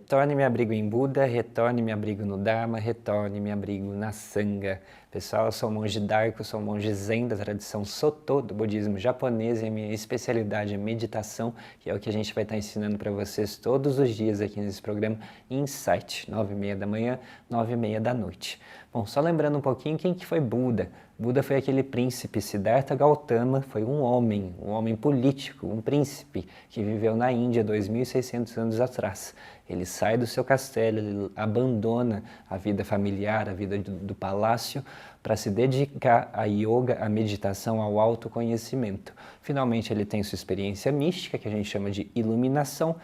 Retorne me abrigo em Buda, retorne me abrigo no Dharma, retorne me abrigo na Sangha. Pessoal, eu sou monge Darko, sou monge Zen da tradição Soto do budismo japonês e a minha especialidade é meditação, que é o que a gente vai estar ensinando para vocês todos os dias aqui nesse programa Insight, 9h30 da manhã, 9h30 da noite. Bom, só lembrando um pouquinho quem que foi Buda. Buda foi aquele príncipe Siddhartha Gautama, foi um homem político, um príncipe que viveu na Índia 2.600 anos atrás. Ele sai do seu castelo, ele abandona a vida familiar, a vida do palácio, para se dedicar à yoga, à meditação, ao autoconhecimento. Finalmente ele tem sua experiência mística, que a gente chama de iluminação.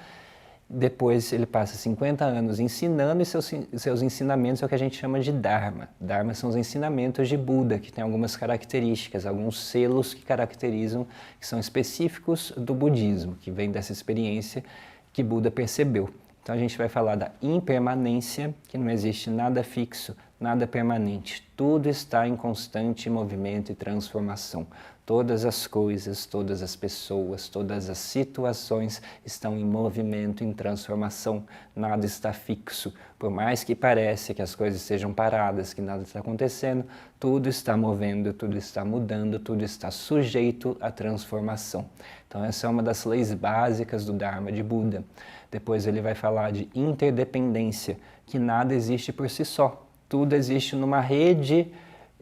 Depois ele passa 50 anos ensinando e seus ensinamentos é o que a gente chama de Dharma. Dharma são os ensinamentos de Buda, que tem algumas características, alguns selos que caracterizam, que são específicos do budismo, que vem dessa experiência que Buda percebeu. Então a gente vai falar da impermanência, que não existe nada fixo, nada permanente. Tudo está em constante movimento e transformação. Todas as coisas, todas as pessoas, todas as situações estão em movimento, em transformação. Nada está fixo. Por mais que pareça que as coisas sejam paradas, que nada está acontecendo, tudo está movendo, tudo está mudando, tudo está sujeito à transformação. Então essa é uma das leis básicas do Dharma de Buda. Depois ele vai falar de interdependência, que nada existe por si só. Tudo existe numa rede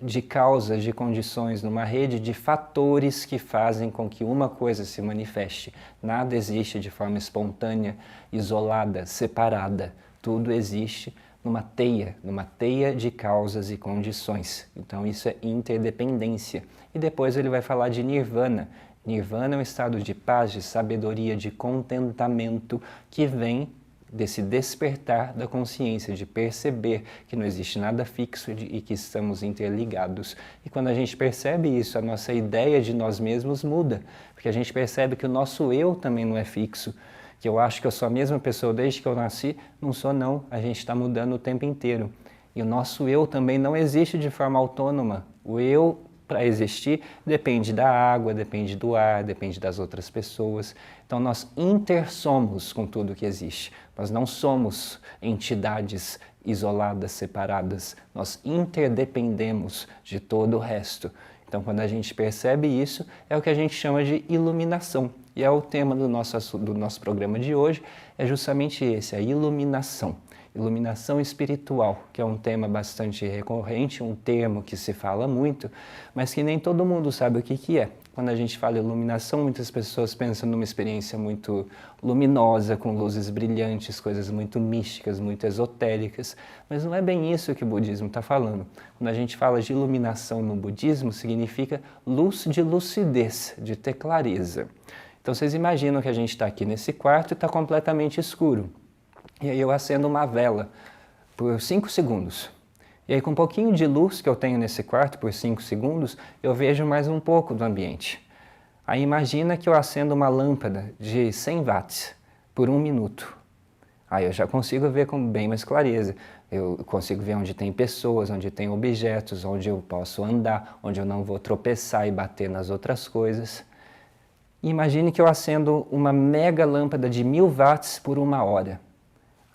de causas, de condições, numa rede de fatores que fazem com que uma coisa se manifeste. Nada existe de forma espontânea, isolada, separada. Tudo existe numa teia de causas e condições. Então isso é interdependência. E depois ele vai falar de Nirvana. Nirvana é um estado de paz, de sabedoria, de contentamento que vem desse despertar da consciência, de perceber que não existe nada fixo e que estamos interligados. E quando a gente percebe isso, a nossa ideia de nós mesmos muda, porque a gente percebe que o nosso eu também não é fixo, que eu acho que eu sou a mesma pessoa desde que eu nasci, não sou não, a gente está mudando o tempo inteiro. E o nosso eu também não existe de forma autônoma. O eu, para existir, depende da água, depende do ar, depende das outras pessoas. Então nós intersomos com tudo que existe. Nós não somos entidades isoladas, separadas. Nós interdependemos de todo o resto. Então quando a gente percebe isso, é o que a gente chama de iluminação. E é o tema do nosso programa de hoje, é justamente esse, a iluminação. Iluminação espiritual, que é um tema bastante recorrente, um termo que se fala muito, mas que nem todo mundo sabe o que é. Quando a gente fala iluminação, muitas pessoas pensam numa experiência muito luminosa, com luzes brilhantes, coisas muito místicas, muito esotéricas, mas não é bem isso que o budismo está falando. Quando a gente fala de iluminação no budismo, significa luz de lucidez, de ter clareza. Então vocês imaginam que a gente está aqui nesse quarto e está completamente escuro. E aí eu acendo uma vela por 5 segundos. E aí com um pouquinho de luz que eu tenho nesse quarto por 5 segundos, eu vejo mais um pouco do ambiente. Aí imagina que eu acendo uma lâmpada de 100 watts por 1 minuto. Aí eu já consigo ver com bem mais clareza. Eu consigo ver onde tem pessoas, onde tem objetos, onde eu posso andar, onde eu não vou tropeçar e bater nas outras coisas. Imagine que eu acendo uma mega lâmpada de 1000 watts por 1 hora.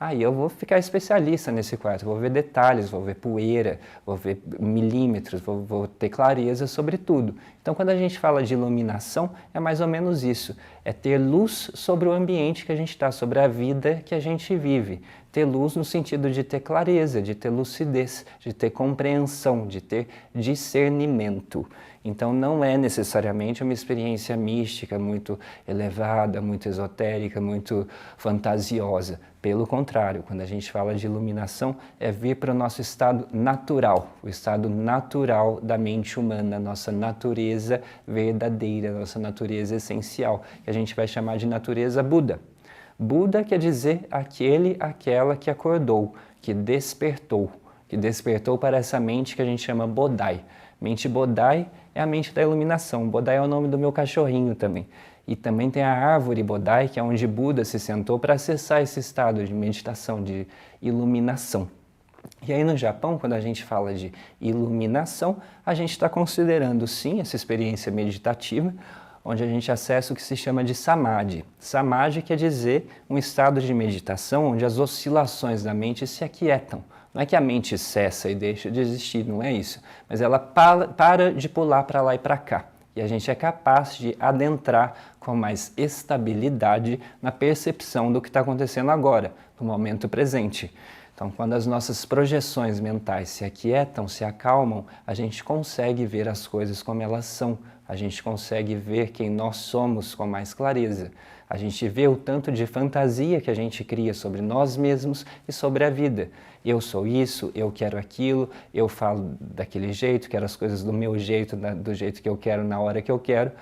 Aí eu vou ficar especialista nesse quarto, vou ver detalhes, vou ver poeira, vou ver milímetros, vou ter clareza sobre tudo. Então quando a gente fala de iluminação, é mais ou menos isso, é ter luz sobre o ambiente que a gente está, sobre a vida que a gente vive. Ter luz no sentido de ter clareza, de ter lucidez, de ter compreensão, de ter discernimento. Então não é necessariamente uma experiência mística muito elevada, muito esotérica, muito fantasiosa. Pelo contrário, quando a gente fala de iluminação, é vir para o nosso estado natural, o estado natural da mente humana, nossa natureza verdadeira, nossa natureza essencial, que a gente vai chamar de natureza Buda. Buda quer dizer aquele, aquela que acordou, que despertou para essa mente que a gente chama Bodai. Mente Bodai é a mente da iluminação. Bodai é o nome do meu cachorrinho também. E também tem a árvore Bodai, que é onde Buda se sentou para acessar esse estado de meditação, de iluminação. E aí no Japão, quando a gente fala de iluminação, a gente está considerando sim essa experiência meditativa, onde a gente acessa o que se chama de Samadhi. Samadhi quer dizer um estado de meditação onde as oscilações da mente se aquietam. Não é que a mente cessa e deixa de existir, não é isso. Mas ela para de pular para lá e para cá. E a gente é capaz de adentrar com mais estabilidade na percepção do que está acontecendo agora, no momento presente. Então, quando as nossas projeções mentais se aquietam, se acalmam, a gente consegue ver as coisas como elas são. A gente consegue ver quem nós somos com mais clareza. A gente vê o tanto de fantasia que a gente cria sobre nós mesmos e sobre a vida. Eu sou isso, eu quero aquilo, eu falo daquele jeito, quero as coisas do meu jeito, do jeito que eu quero, na hora que eu quero.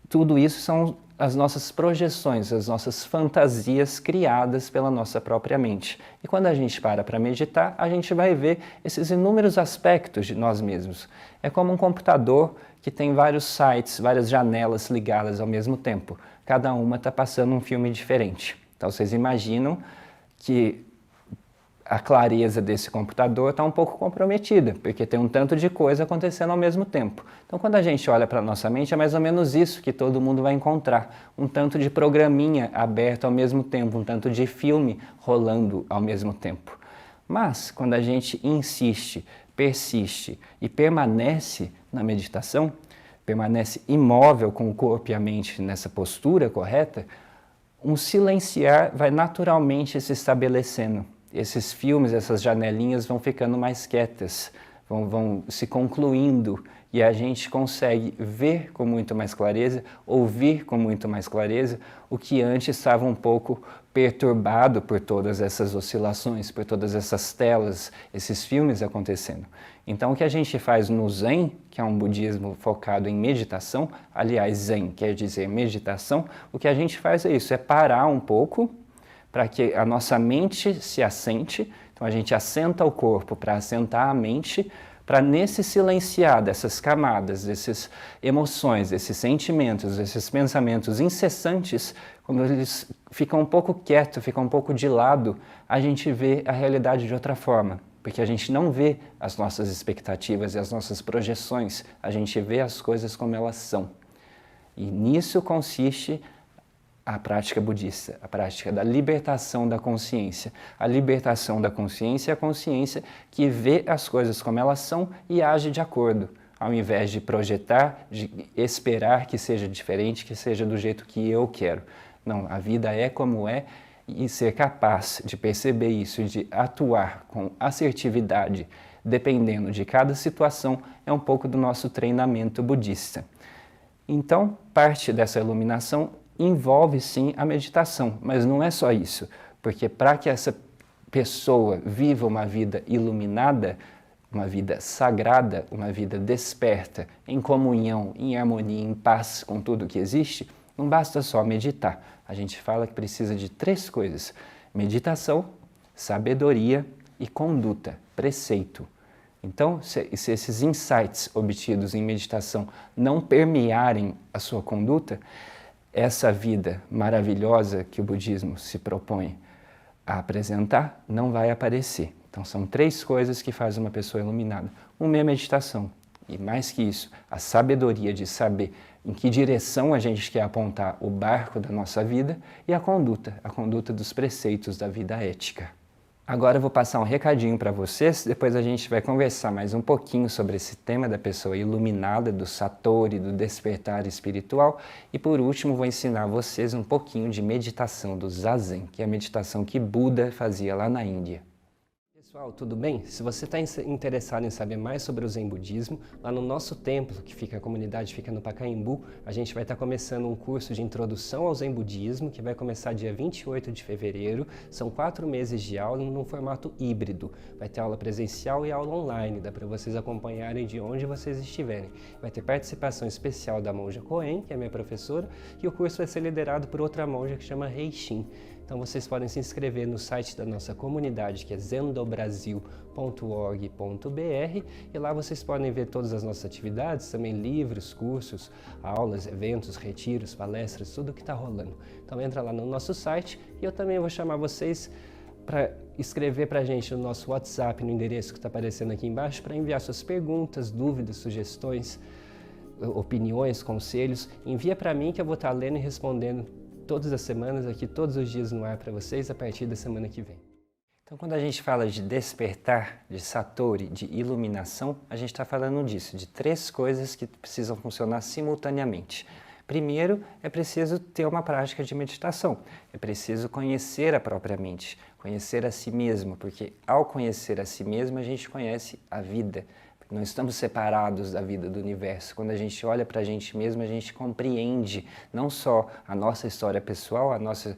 Tudo isso são as nossas projeções, as nossas fantasias criadas pela nossa própria mente. E quando a gente para meditar, a gente vai ver esses inúmeros aspectos de nós mesmos. É como um computador que tem vários sites, várias janelas ligadas ao mesmo tempo. Cada uma está passando um filme diferente. Então vocês imaginam que a clareza desse computador está um pouco comprometida, porque tem um tanto de coisa acontecendo ao mesmo tempo. Então, quando a gente olha para a nossa mente, é mais ou menos isso que todo mundo vai encontrar. Um tanto de programinha aberto ao mesmo tempo, um tanto de filme rolando ao mesmo tempo. Mas, quando a gente insiste, persiste e permanece na meditação, permanece imóvel com o corpo e a mente nessa postura correta, um silenciar vai naturalmente se estabelecendo. Esses filmes, essas janelinhas vão ficando mais quietas, vão se concluindo e a gente consegue ver com muito mais clareza, ouvir com muito mais clareza o que antes estava um pouco perturbado por todas essas oscilações, por todas essas telas, esses filmes acontecendo. Então o que a gente faz no Zen, que é um budismo focado em meditação, aliás, Zen quer dizer meditação, o que a gente faz é isso, é parar um pouco, para que a nossa mente se assente, então a gente assenta o corpo para assentar a mente, para nesse silenciar dessas camadas, dessas emoções, desses sentimentos, desses pensamentos incessantes, quando eles ficam um pouco quietos, ficam um pouco de lado, a gente vê a realidade de outra forma, porque a gente não vê as nossas expectativas e as nossas projeções, a gente vê as coisas como elas são. E nisso consiste a prática budista, a prática da libertação da consciência. A libertação da consciência é a consciência que vê as coisas como elas são e age de acordo, ao invés de projetar, de esperar que seja diferente, que seja do jeito que eu quero. Não, a vida é como é e ser capaz de perceber isso, de atuar com assertividade, dependendo de cada situação, é um pouco do nosso treinamento budista. Então, parte dessa iluminação envolve sim a meditação, mas não é só isso, porque para que essa pessoa viva uma vida iluminada, uma vida sagrada, uma vida desperta, em comunhão, em harmonia, em paz com tudo que existe, não basta só meditar. A gente fala que precisa de 3 coisas: meditação, sabedoria e conduta, preceito. Então, se esses insights obtidos em meditação não permearem a sua conduta, essa vida maravilhosa que o budismo se propõe a apresentar não vai aparecer. Então são 3 coisas que fazem uma pessoa iluminada. Uma é a meditação e, mais que isso, a sabedoria de saber em que direção a gente quer apontar o barco da nossa vida, e a conduta dos preceitos da vida ética. Agora eu vou passar um recadinho para vocês, depois a gente vai conversar mais um pouquinho sobre esse tema da pessoa iluminada, do Satori, do despertar espiritual, e por último vou ensinar vocês um pouquinho de meditação do Zazen, que é a meditação que Buda fazia lá na Índia. Pessoal, tudo bem? Se você está interessado em saber mais sobre o Zen Budismo, lá no nosso templo, a comunidade fica no Pacaembu, a gente vai estar começando um curso de introdução ao Zen Budismo, que vai começar dia 28 de fevereiro. São 4 meses de aula num formato híbrido. Vai ter aula presencial e aula online, dá para vocês acompanharem de onde vocês estiverem. Vai ter participação especial da monja Koen, que é minha professora, e o curso vai ser liderado por outra monja que chama Reishin. Então vocês podem se inscrever no site da nossa comunidade, que é zendobrasil.org.br, e lá vocês podem ver todas as nossas atividades, também livros, cursos, aulas, eventos, retiros, palestras, tudo que está rolando. Então entra lá no nosso site e eu também vou chamar vocês para escrever para a gente no nosso WhatsApp, no endereço que está aparecendo aqui embaixo, para enviar suas perguntas, dúvidas, sugestões. opiniões, conselhos, envia para mim que eu vou estar lendo e respondendo todas as semanas aqui, todos os dias no ar para vocês a partir da semana que vem. Então, quando a gente fala de despertar, de satori, de iluminação, a gente está falando disso, de 3 coisas que precisam funcionar simultaneamente. Primeiro, é preciso ter uma prática de meditação, é preciso conhecer a própria mente, conhecer a si mesmo, porque ao conhecer a si mesmo a gente conhece a vida. Não estamos separados da vida, do universo. Quando a gente olha para a gente mesmo, a gente compreende não só a nossa história pessoal, a nossa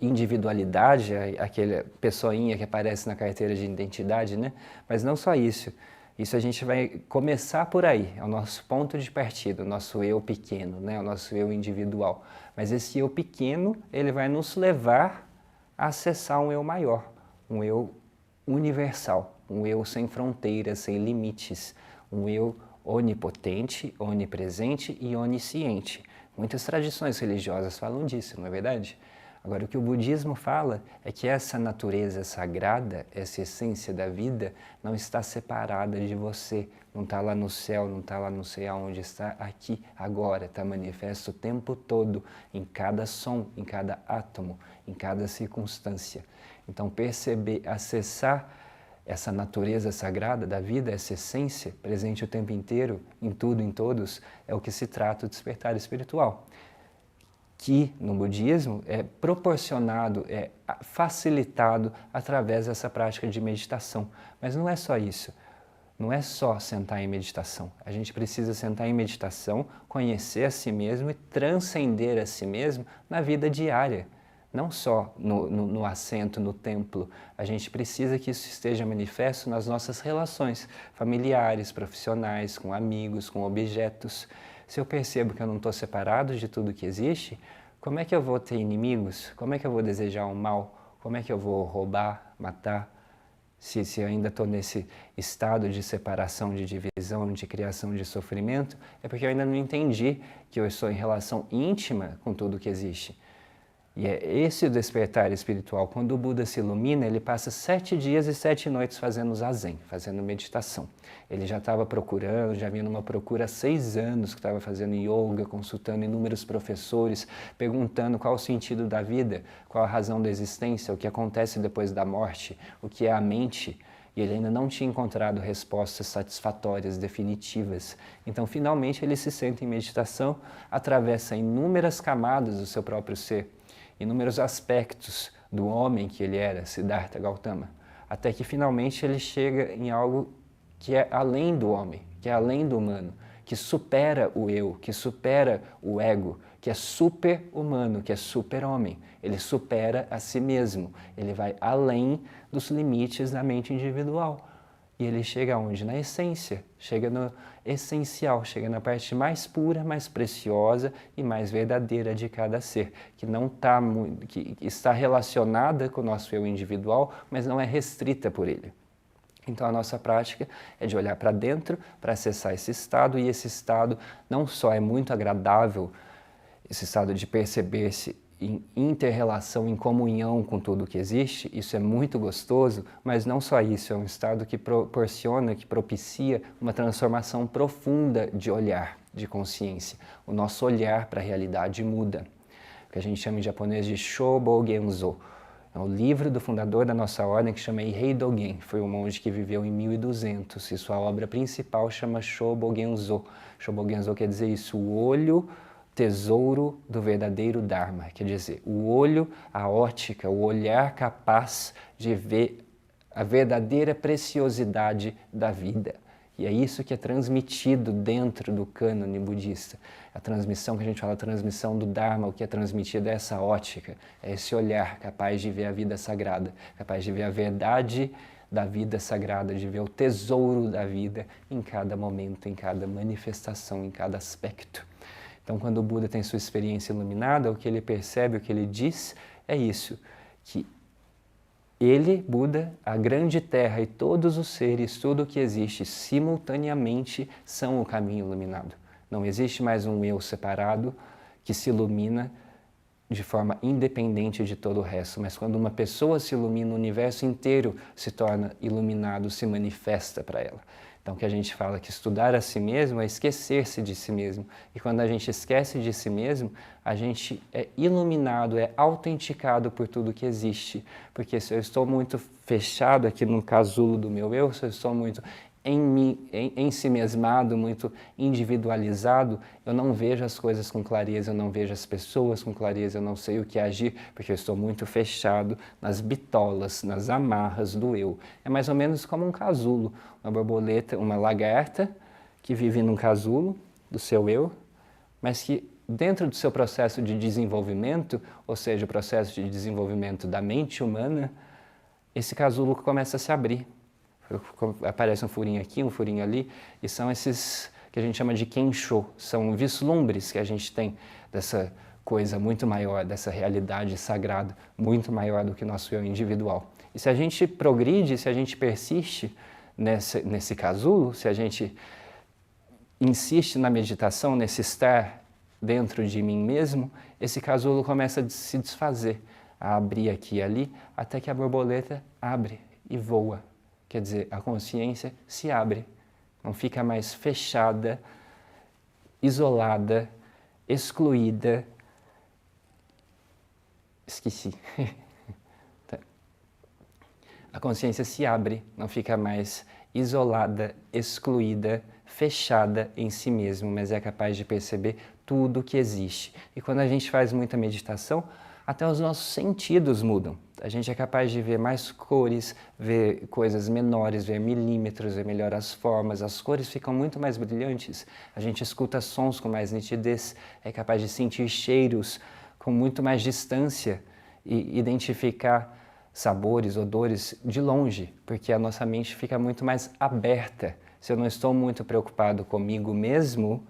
individualidade, aquela pessoinha que aparece na carteira de identidade, né? Mas não só isso. Isso a gente vai começar por aí, é o nosso ponto de partida, o nosso eu pequeno, né? O nosso eu individual. Mas esse eu pequeno, ele vai nos levar a acessar um eu maior, um eu universal, um eu sem fronteiras, sem limites, um eu onipotente, onipresente e onisciente. Muitas tradições religiosas falam disso, não é verdade? Agora, o que o budismo fala é que essa natureza sagrada, essa essência da vida, não está separada de você, não está lá no céu, não está lá não sei aonde, está aqui, agora, está manifesto o tempo todo, em cada som, em cada átomo, em cada circunstância. Então, perceber, acessar essa natureza sagrada da vida, essa essência presente o tempo inteiro, em tudo, em todos, é o que se trata o despertar espiritual, que no budismo é proporcionado, é facilitado através dessa prática de meditação. Mas não é só isso, não é só sentar em meditação. A gente precisa sentar em meditação, conhecer a si mesmo e transcender a si mesmo na vida diária. Não só no assento, no templo. A gente precisa que isso esteja manifesto nas nossas relações familiares, profissionais, com amigos, com objetos. Se eu percebo que eu não estou separado de tudo que existe, como é que eu vou ter inimigos? Como é que eu vou desejar o mal? Como é que eu vou roubar, matar? Se eu ainda estou nesse estado de separação, de divisão, de criação de sofrimento, é porque eu ainda não entendi que eu estou em relação íntima com tudo que existe. E é esse o despertar espiritual. Quando o Buda se ilumina, ele passa 7 dias e 7 noites fazendo zazen, fazendo meditação. Ele já estava procurando, já vinha numa procura há 6 anos, que estava fazendo yoga, consultando inúmeros professores, perguntando qual o sentido da vida, qual a razão da existência, o que acontece depois da morte, o que é a mente. E ele ainda não tinha encontrado respostas satisfatórias, definitivas. Então, finalmente, ele se senta em meditação, atravessa inúmeras camadas do seu próprio ser, inúmeros aspectos do homem que ele era, Siddhartha Gautama, até que finalmente ele chega em algo que é além do homem, que é além do humano, que supera o eu, que supera o ego, que é super-humano, que é super-homem. Ele supera a si mesmo, ele vai além dos limites da mente individual. E ele chega aonde? Na essência, chega no essencial, chega na parte mais pura, mais preciosa e mais verdadeira de cada ser, que que está relacionada com o nosso eu individual, mas não é restrita por ele. Então a nossa prática é de olhar para dentro, para acessar esse estado, e esse estado não só é muito agradável, esse estado de perceber-se em inter-relação, em comunhão com tudo que existe, isso é muito gostoso, mas não só isso, é um estado que proporciona, que propicia uma transformação profunda de olhar, de consciência. O nosso olhar para a realidade muda, o que a gente chama em japonês de Shobogenzo. É o livro do fundador da nossa ordem, que chama Eihei Dogen, foi um monge que viveu em 1200, e sua obra principal chama Shobogenzo. Shobogenzo quer dizer isso, o olho tesouro do verdadeiro Dharma, quer dizer, o olho, a ótica, o olhar capaz de ver a verdadeira preciosidade da vida. E é isso que é transmitido dentro do cânone budista. A transmissão que a gente fala, a transmissão do Dharma, o que é transmitido é essa ótica, é esse olhar capaz de ver a vida sagrada, capaz de ver a verdade da vida sagrada, de ver o tesouro da vida em cada momento, em cada manifestação, em cada aspecto. Então, quando o Buda tem sua experiência iluminada, o que ele percebe, o que ele diz é isso, que ele, Buda, a grande terra e todos os seres, tudo o que existe simultaneamente são o caminho iluminado. Não existe mais um eu separado que se ilumina de forma independente de todo o resto, mas quando uma pessoa se ilumina, o universo inteiro se torna iluminado, se manifesta para ela. Então, que a gente fala que estudar a si mesmo é esquecer-se de si mesmo. E quando a gente esquece de si mesmo, a gente é iluminado, é autenticado por tudo que existe. Porque se eu estou muito fechado aqui no casulo do meu eu, se eu estou muito em si mesmado, muito individualizado, eu não vejo as coisas com clareza, eu não vejo as pessoas com clareza, eu não sei o que agir, porque eu estou muito fechado nas bitolas, nas amarras do eu. É mais ou menos como um casulo, uma borboleta, uma lagarta que vive num casulo do seu eu, mas que dentro do seu processo de desenvolvimento, ou seja, o processo de desenvolvimento da mente humana, esse casulo começa a se abrir. Aparece um furinho aqui, um furinho ali, e são esses que a gente chama de kensho, são vislumbres que a gente tem dessa coisa muito maior, dessa realidade sagrada, muito maior do que nosso eu individual. E se a gente progride, se a gente persiste nesse casulo, se a gente insiste na meditação, nesse estar dentro de mim mesmo, esse casulo começa a se desfazer, a abrir aqui e ali, até que a borboleta abre e voa. Quer dizer, a consciência se abre, não fica mais fechada, isolada, excluída. Esqueci. A consciência se abre, não fica mais isolada, excluída, fechada em si mesmo, mas é capaz de perceber tudo que existe. E quando a gente faz muita meditação, até os nossos sentidos mudam. A gente é capaz de ver mais cores, ver coisas menores, ver milímetros, ver melhor as formas, as cores ficam muito mais brilhantes, a gente escuta sons com mais nitidez, é capaz de sentir cheiros com muito mais distância e identificar sabores, odores de longe, porque a nossa mente fica muito mais aberta. Se eu não estou muito preocupado comigo mesmo,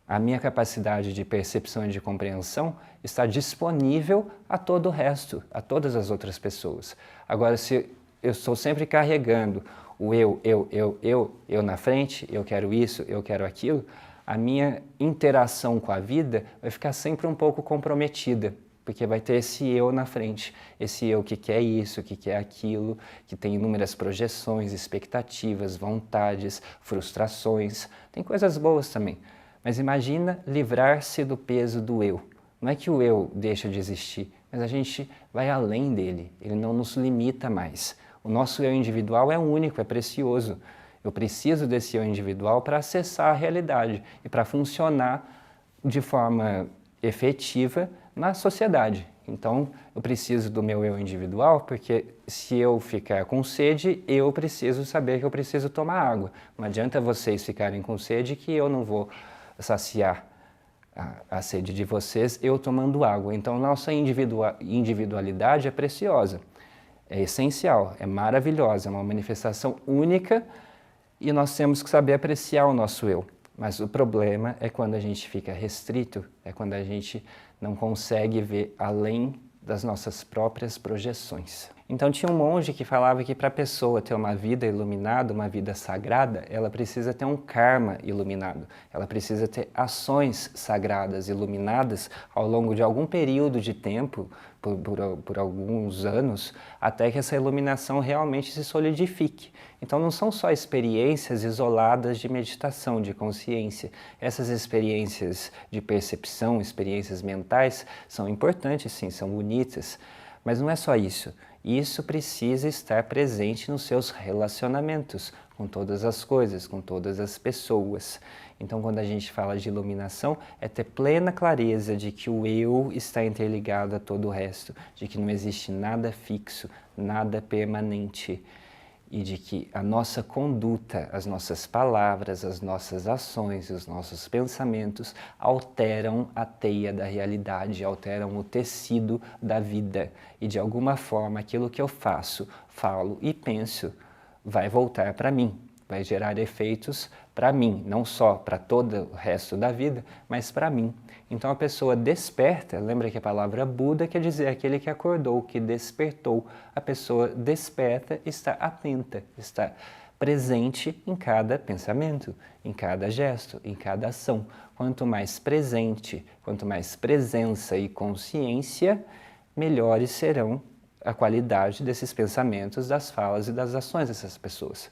a minha capacidade de percepção e de compreensão está disponível a todo o resto, a todas as outras pessoas. Agora, se eu estou sempre carregando o eu na frente, eu quero isso, eu quero aquilo, a minha interação com a vida vai ficar sempre um pouco comprometida, porque vai ter esse eu na frente, esse eu que quer isso, que quer aquilo, que tem inúmeras projeções, expectativas, vontades, frustrações, tem coisas boas também. Mas imagina livrar-se do peso do eu. Não é que o eu deixa de existir, mas a gente vai além dele, ele não nos limita mais. O nosso eu individual é único, é precioso. Eu preciso desse eu individual para acessar a realidade e para funcionar de forma efetiva na sociedade. Então, eu preciso do meu eu individual, porque se eu ficar com sede, eu preciso saber que eu preciso tomar água. Não adianta vocês ficarem com sede que eu não vou saciar a sede de vocês eu tomando água. Então, nossa individualidade é preciosa, é essencial, é maravilhosa, é uma manifestação única e nós temos que saber apreciar o nosso eu. Mas o problema é quando a gente fica restrito, é quando a gente não consegue ver além das nossas próprias projeções. Então tinha um monge que falava que para a pessoa ter uma vida iluminada, uma vida sagrada, ela precisa ter um karma iluminado, ela precisa ter ações sagradas iluminadas ao longo de algum período de tempo, por alguns anos, até que essa iluminação realmente se solidifique. Então não são só experiências isoladas de meditação, de consciência. Essas experiências de percepção, experiências mentais, são importantes sim, são bonitas, mas não é só isso. Isso precisa estar presente nos seus relacionamentos com todas as coisas, com todas as pessoas. Então, quando a gente fala de iluminação, é ter plena clareza de que o eu está interligado a todo o resto, de que não existe nada fixo, nada permanente, e de que a nossa conduta, as nossas palavras, as nossas ações e os nossos pensamentos alteram a teia da realidade, alteram o tecido da vida. E de alguma forma aquilo que eu faço, falo e penso vai voltar para mim, vai gerar efeitos para mim, não só para todo o resto da vida, mas para mim. Então a pessoa desperta, lembra que a palavra Buda quer dizer aquele que acordou, que despertou. A pessoa desperta, está atenta, está presente em cada pensamento, em cada gesto, em cada ação. Quanto mais presente, quanto mais presença e consciência, melhores serão a qualidade desses pensamentos, das falas e das ações dessas pessoas.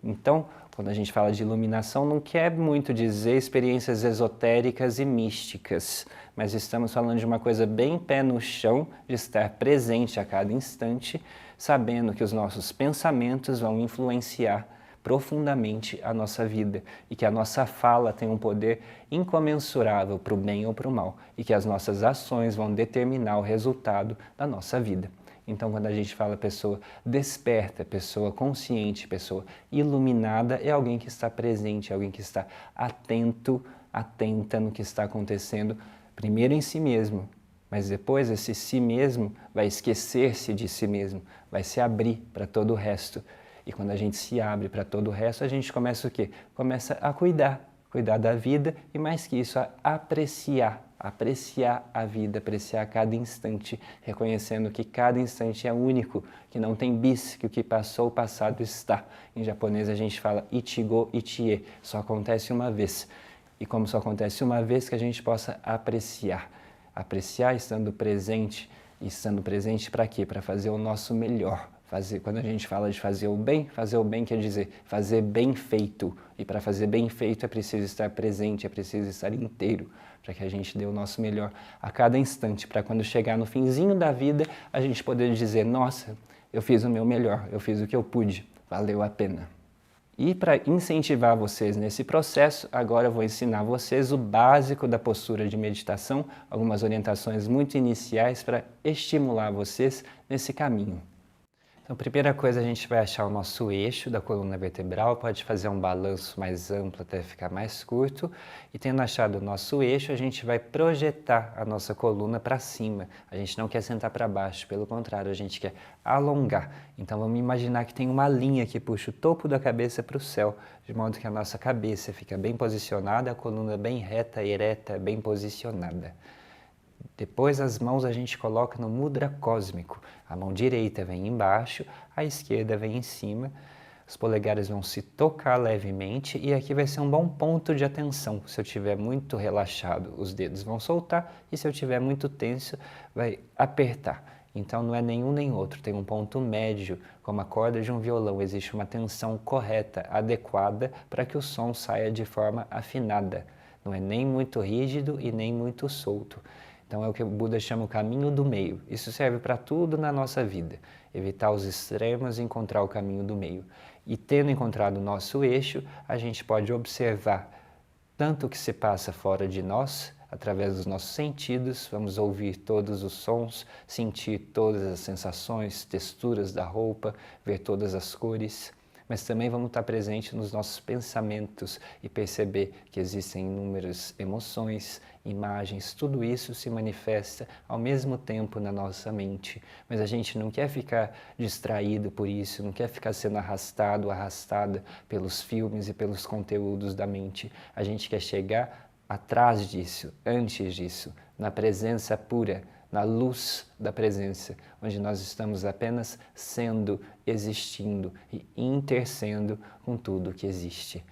Então, Quando a gente fala de iluminação, não quer muito dizer experiências esotéricas e místicas, mas estamos falando de uma coisa bem pé no chão, de estar presente a cada instante, sabendo que os nossos pensamentos vão influenciar profundamente a nossa vida e que a nossa fala tem um poder incomensurável para o bem ou para o mal e que as nossas ações vão determinar o resultado da nossa vida. Então, quando a gente fala pessoa desperta, pessoa consciente, pessoa iluminada, é alguém que está presente, é alguém que está atento, atenta no que está acontecendo, primeiro em si mesmo, mas depois esse si mesmo vai esquecer-se de si mesmo, vai se abrir para todo o resto. E quando a gente se abre para todo o resto, a gente começa o quê? Começa a cuidar da vida e mais que isso, a apreciar a vida, apreciar cada instante, reconhecendo que cada instante é único, que não tem bis, que o que passou, o passado está. Em japonês a gente fala ichigo ichie, só acontece uma vez. E como só acontece uma vez, que a gente possa apreciar. Apreciar estando presente. E estando presente para quê? Para fazer o nosso melhor. Quando a gente fala de fazer o bem quer dizer fazer bem feito. E para fazer bem feito é preciso estar presente, é preciso estar inteiro, para que a gente dê o nosso melhor a cada instante, para quando chegar no finzinho da vida, a gente poder dizer, nossa, eu fiz o meu melhor, eu fiz o que eu pude, valeu a pena. E para incentivar vocês nesse processo, agora eu vou ensinar vocês o básico da postura de meditação, algumas orientações muito iniciais para estimular vocês nesse caminho. Então, primeira coisa, a gente vai achar o nosso eixo da coluna vertebral, pode fazer um balanço mais amplo até ficar mais curto. E tendo achado o nosso eixo, a gente vai projetar a nossa coluna para cima. A gente não quer sentar para baixo, pelo contrário, a gente quer alongar. Então, vamos imaginar que tem uma linha que puxa o topo da cabeça para o céu, de modo que a nossa cabeça fica bem posicionada, a coluna bem reta, ereta, bem posicionada. Depois as mãos a gente coloca no mudra cósmico. A mão direita vem embaixo, a esquerda vem em cima. Os polegares vão se tocar levemente e aqui vai ser um bom ponto de atenção. Se eu estiver muito relaxado, os dedos vão soltar e se eu estiver muito tenso, vai apertar. Então não é nenhum nem outro, tem um ponto médio, como a corda de um violão. Existe uma tensão correta, adequada, para que o som saia de forma afinada. Não é nem muito rígido e nem muito solto. Então é o que o Buda chama o caminho do meio. Isso serve para tudo na nossa vida. Evitar os extremos e encontrar o caminho do meio. E tendo encontrado o nosso eixo, a gente pode observar tanto o que se passa fora de nós, através dos nossos sentidos, vamos ouvir todos os sons, sentir todas as sensações, texturas da roupa, ver todas as cores. Mas também vamos estar presentes nos nossos pensamentos e perceber que existem inúmeras emoções, imagens, tudo isso se manifesta ao mesmo tempo na nossa mente. Mas a gente não quer ficar distraído por isso, não quer ficar sendo arrastado, arrastada pelos filmes e pelos conteúdos da mente. A gente quer chegar atrás disso, antes disso, na presença pura, na luz da presença, onde nós estamos apenas sendo, existindo e intersendo com tudo que existe.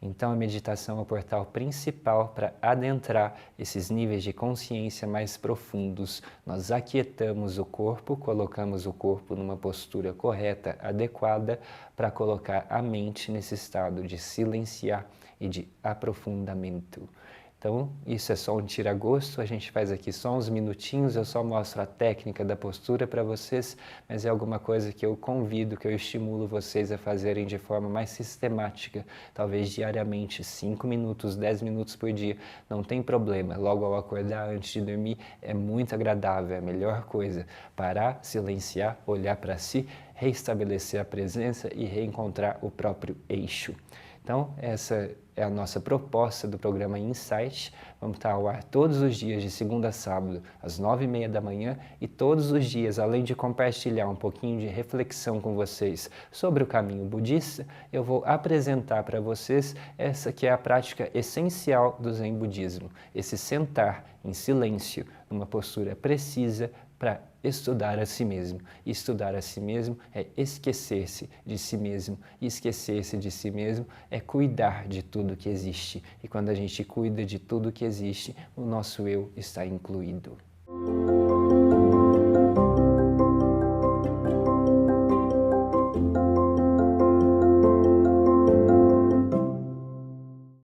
Então a meditação é o portal principal para adentrar esses níveis de consciência mais profundos. Nós aquietamos o corpo, colocamos o corpo numa postura correta, adequada, para colocar a mente nesse estado de silenciar e de aprofundamento. Então, isso é só um tira-gosto, a gente faz aqui só uns minutinhos, eu só mostro a técnica da postura para vocês, mas é alguma coisa que eu convido, que eu estimulo vocês a fazerem de forma mais sistemática, talvez diariamente, 5 minutos, 10 minutos por dia, não tem problema, logo ao acordar, antes de dormir, é muito agradável, é a melhor coisa, parar, silenciar, olhar para si, reestabelecer a presença e reencontrar o próprio eixo. Então, essa é a nossa proposta do programa Insight. Vamos estar ao ar todos os dias, de segunda a sábado, às 9h30 da manhã. E todos os dias, além de compartilhar um pouquinho de reflexão com vocês sobre o caminho budista, eu vou apresentar para vocês essa que é a prática essencial do Zen Budismo. Esse sentar em silêncio, numa postura precisa, para estudar a si mesmo. E estudar a si mesmo é esquecer-se de si mesmo. E esquecer-se de si mesmo é cuidar de tudo que existe. E quando a gente cuida de tudo que existe, o nosso eu está incluído.